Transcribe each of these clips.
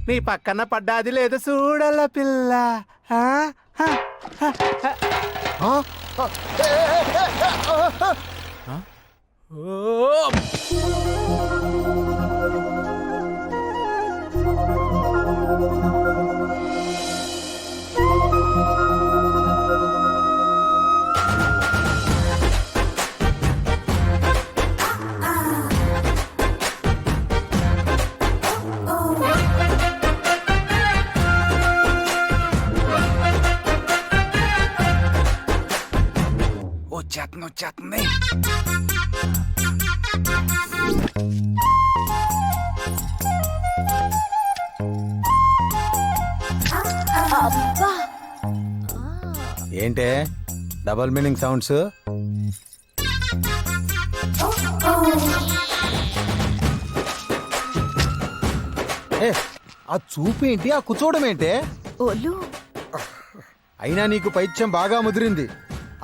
నీ పక్కన పడ్డాది లేదు చూడల పిల్ల. వచ్చేస్తుంది. ఏంటే డబల్ మీనింగ్ సౌండ్స్? ఆ చూపు ఏంటి, ఆ కూర్చోవడం ఏంటే? అయినా నీకు పైత్యం బాగా ముదిరింది.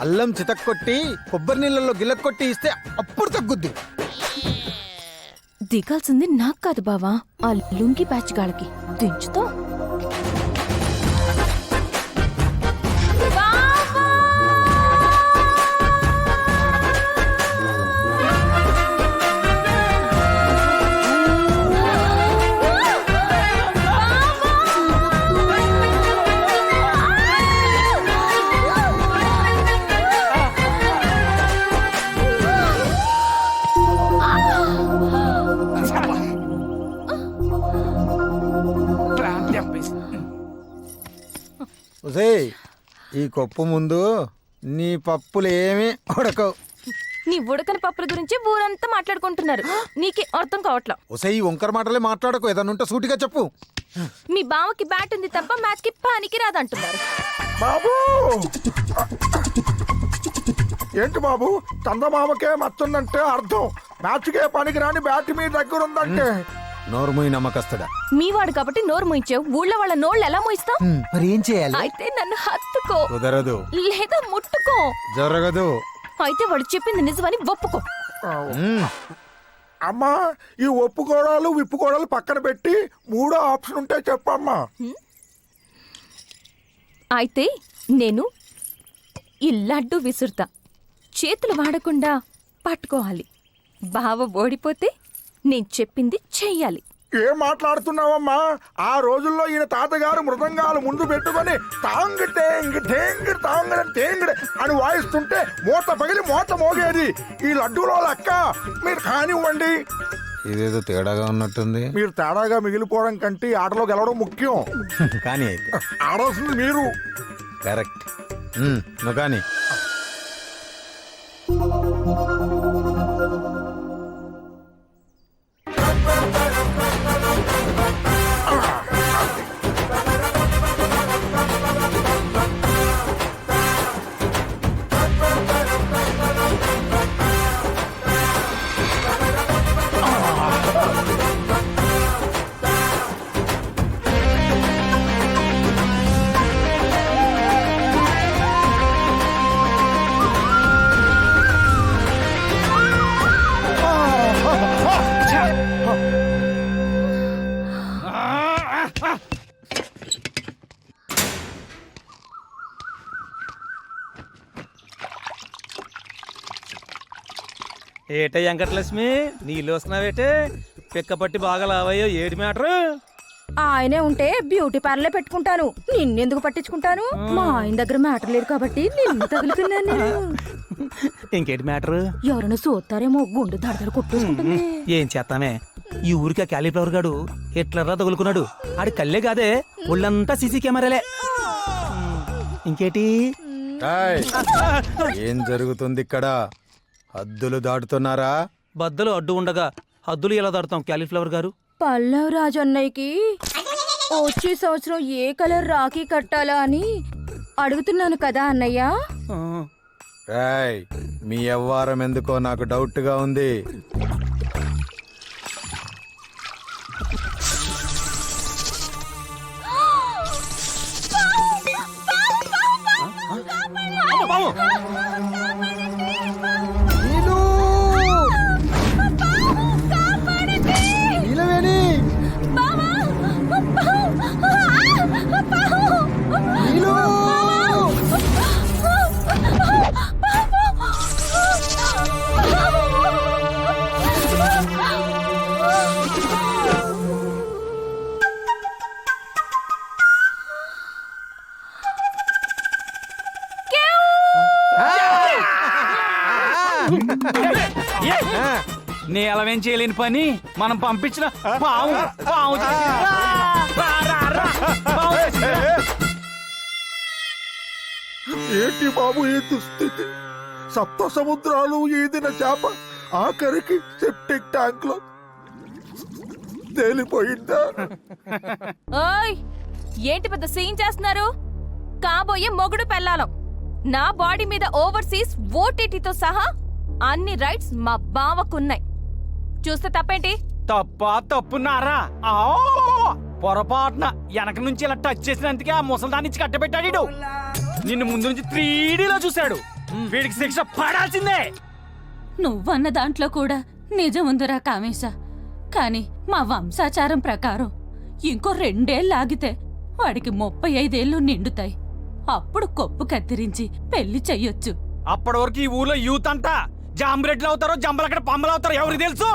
అల్లం చితక్కొట్టి కొబ్బరి నీళ్ళలో గిల్లకొట్టి ఇస్తే అప్పుడు తగ్గుద్ది. దిగాల్సింది నాకు కాదు బావా, ఆ లుంగి బ్యాచ్ గాళ్ళకి. దించుతో ఈ కొప్పు ముందు నీ పప్పులు ఏమీ ఉడకవు. నీ ఉడకని పప్పుల గురించి ఊరంతా మాట్లాడుకుంటున్నారు, నీకే అర్థం కావట్లా. ఒసే ఈ వంకర మాటలే మాట్లాడకు, ఏదన్నా ఉంటే సూటిగా చెప్పు. మీ బావకి బ్యాట్ ఉంది తప్ప మ్యాచ్ కి పనికి రాదంటున్నారు. బాబు ఏంటి బాబు, చందమామకే మత్తుందంటే అర్థం, మ్యాచ్కే పనికి రాని బ్యాట్ మీ దగ్గర ఉందంటే. నోరుమూయి నమ్మకస్తుడా. మీ వాడు కాబట్టి నోరు మూయించావు, ఊళ్ళో వాళ్ళ నోళ్ళు ఎలా మూయిస్తావు? మరి ఏం చేయాలి? అయితే నన్ను హత్తుకో. కుదరదు. లేదా ముట్టుకో. జరగదు. అయితే వాడు చెప్పింది నిజమని ఒప్పుకో. అమ్మా, ఈ ఒప్పుకోడాలు విప్పుకోడాలు పక్కన పెట్టి మూడో ఆప్షన్ ఉంటే చెప్పమ్మా. అయితే నేను ఈ లడ్డు విసురుతా, చేతులు వాడకుండా పట్టుకోవాలి. బావ ఓడిపోతే నేను చెప్పింది చెయ్యాలి. ఏం మాట్లాడుతున్నావమ్మా? ఆ రోజుల్లో ఈయన తాతగారు మృదంగాలు ముందు పెట్టుకొని తాంగ్ టేంగ్ టేంగ్ తాంగ్ టేంగ్ అని వాయిస్తుంటే మూత పగిలి మూత మోగేది. ఈ లడ్డూలో లెక్క మీరు కానివ్వండి. ఇదేదో తేడాగా ఉన్నట్టుంది. మీరు తేడాగా మిగిలిపోవడం కంటే ఆటలో గెలవడం ముఖ్యం. కానీ అయితే ఆడాల్సింది మీరు. కరెక్ట్. నువ్వు కానీ ఏటే వెంకటలక్ష్మి, నీళ్ళు వస్తున్నావేటే? పిక్కపట్టి బాగా లావయ్యో, ఏటి మ్యాటరు? ఆయనే ఉంటే బ్యూటీ పార్లర్ పెట్టుకుంటాను, నిన్నెందుకు పట్టించుకుంటాను? మా ఆయన దగ్గర మ్యాటర్ లేదు కాబట్టి నిన్ను తగులుకున్నాను. ఇంకేటి మ్యాటరు? ఎవరైనా చూస్తారేమో, గుండె దడదడ కొట్టేసుకుంటుంది. ఏం చేస్తామే, ఈ ఊరికి ఆ క్యాలీఫ్లవర్ గాడు ఎట్లరా తగులుకున్నాడు. ఆడి కళ్ళే కాదే, ఒళ్ళంతా సీసీ కెమెరాలే. ఇంకేటి? ఏం జరుగుతుంది ఇక్కడ? హద్దులు దాటుతున్నారా? బద్దలు అడ్డు ఉండగా హద్దులు ఎలా దాటుతాం క్యాలీఫ్లవర్ గారు? పల్లవ్ రాజు అన్నయ్యకి వచ్చే సంవత్సరం ఏ కలర్ రాఖీ కట్టాలా అని అడుగుతున్నాను కదా అన్నయ్య. మీ వ్యవహారం ఎందుకో నాకు డౌట్ గా ఉంది. బావా నీలమేం చేయలేని పని మనం పంపించిన పాము పాము చేసింది. రా, రా, రా, రా. పాము చేసింది, రా. ఏంటి బాబు ఈ దుస్థితి? సప్త సముద్రాలు ఈదిన చేప ఆఖరికి సెప్టిక్ ట్యాంక్ లో తేలిపోయిందా? ఓయ్ ఏంటి పెద్ద సీన్ చేస్తున్నారు? కాబోయే మొగుడు పెళ్ళాలం. నా బాడీ మీద ఓవర్సీస్ ఓటీటీతో సహా అన్ని రైట్స్ మా బావకున్నాయి. చూస్తే తప్పేంటి? తప్పున్నారా? పొరపాటున వెనక నుంచి ఇలా టచ్ చేసినందుకే ఆ ముసల్దాన్ని నుంచి కట్టబెట్టాడు ఈడు. నిన్ను ముందు నుంచి 3Dలో చూశాడు. వీడికి శిక్ష పడాల్సిందే. నువ్వన్న దాంట్లో కూడా నిజం ఉందిరా కామేశ. కాని మా వంశాచారం ప్రకారం ఇంకో 2 ఏళ్ళు ఆగితే వాడికి 35 ఏళ్ళు నిండుతాయి. అప్పుడు కొప్పు కత్తిరించి పెళ్లి చెయ్యొచ్చు. అప్పటి వరకు ఈ ఊర్లో యూత్ అంతా జాంబ్రెడ్లు అవుతారో జంబలక్కడ పంబలు అవుతారో ఎవరికి తెలుసు?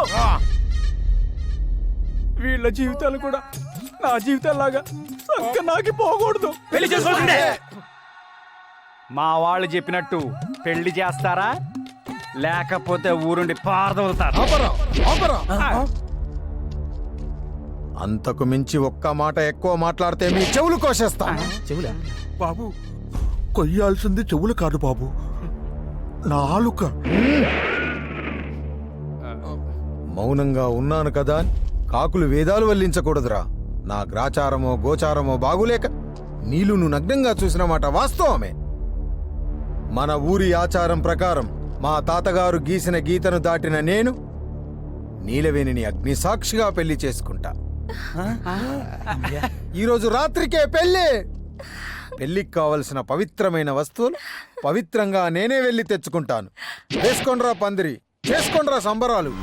వీళ్ళ జీవితాలు కూడా నా జీవితాలాగా నాకి పోకూడదు. పెళ్లి చేసుకోవాల్సిందే. మా వాళ్ళు చెప్పినట్టు పెళ్లి చేస్తారా లేకపోతే ఊరుండి పారదవుతారు? అంతకు మించి ఒక్క మాట ఎక్కువ మాట్లాడితే మీ చెవులు కోసేస్తా. చెవులా? బాబు కొయ్యాల్సింది చెవులు కాదు బాబు, నాలుక. మౌనంగా ఉన్నాను కదా అని కాకులు వేదాలు వల్లించకూడదురా. నా గ్రాచారమో గోచారమో బాగులేక నీలును నగ్నంగా చూసిన మాట వాస్తవమే. మన ఊరి ఆచారం ప్రకారం మా తాతగారు గీసిన గీతను దాటిన నేను నీలవేణిని అగ్నిసాక్షిగా పెళ్లి చేసుకుంటా. ఈరోజు రాత్రికే పెళ్లి. పెళ్లికి కావలసిన పవిత్రమైన వస్తువులు పవిత్రంగా నేనే వెళ్ళి తెచ్చుకుంటాను. వేసుకోండ్రా పందిరి, చేసుకోండ్రా సంబరాలు.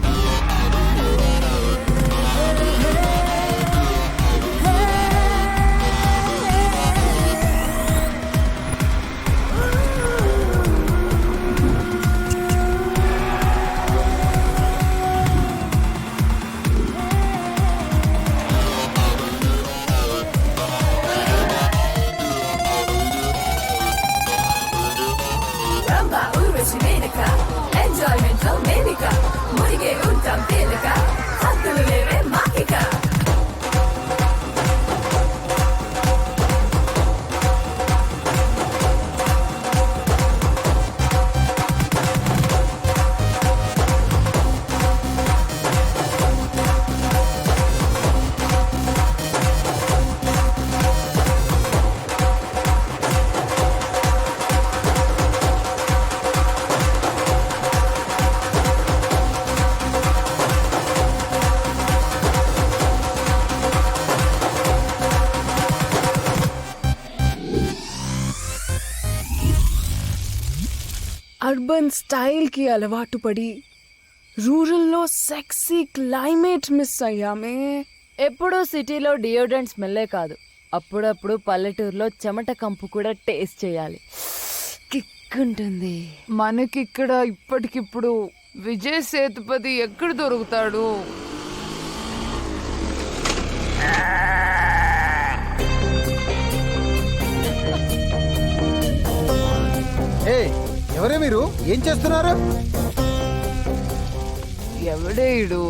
ఎంజాయ్మెంట్ లో మేనిక మునిగే ఉంటాం తేలిక హద్దులు లేవే మాకిక. అర్బన్ స్టైల్కి అలవాటు పడి రూరల్లో సెక్సీ క్లైమేట్ మిస్ అయ్యామే. ఎప్పుడూ సిటీలో డియోడ్రెంట్ స్మెల్లే కాదు, అప్పుడప్పుడు పల్లెటూరులో చెమట కంపు కూడా టేస్ట్ చేయాలి. కిక్ ఉంటుంది. మనకిక్కడ ఇప్పటికిప్పుడు విజయ్ సేతుపతి ఎక్కడ దొరుకుతాడు? ఏ ఎవరే మీరు? ఏం చేస్తున్నారు? ఎవడేయుడు?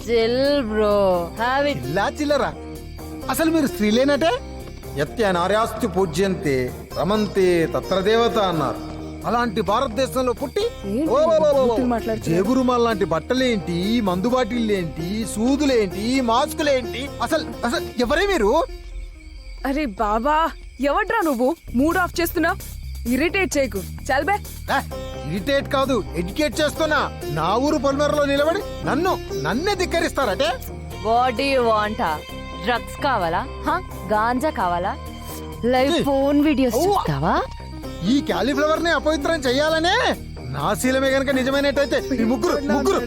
Chill bro, have it. ఇలా చిల్లరా? అసలు మీరు స్త్రీలేనటే? యత్య నార్యాస్తి పూజ్యంతే రమంతే తత్ర దేవత అన్నారు. అలాంటి భారతదేశంలో పుట్టి ఏంటి ఓ ఓ ఓ ఓ. బూతులు మాట్లాడుతున్నావు? జేబురుమాల్ లాంటి బట్టలేంటి, మందు బాటిళ్ళేంటి, సూదులేంటి, మాస్కులేంటి? అసలు అసలు ఎవరే మీరు? అరే బాబా, ఎవడ్రా నువ్వు? మూడ్ ఆఫ్ చేస్తున్నా? ఇరిటేట్ చేయకు, చల్బే. ఇరిటేట్ కాదు, ఎడ్యుకేట్ చేస్తున్నా. నా ఊరు పొలిమేరలో నిలబడి నన్నే ధిక్కరిస్తారటే? What do you want? Drugs కావాలా? గాంజా కావాలా? లైవ్ ఫోన్ వీడియోస్ చూస్తావా? ఈ క్యాలీఫ్లవర్ ని అపవిత్రం చెయ్యాలనే నా శీలమే గనక నిజమైనట్టయితే ఈ ముగ్గురు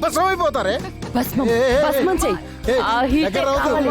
బసం అయిపోతారే. భస్మం ఏ, ఏ, ఏ, భస్మం చెయ్యి. ఏ, ఆ హీటే దగ్గర రావద్దు. కావాలి.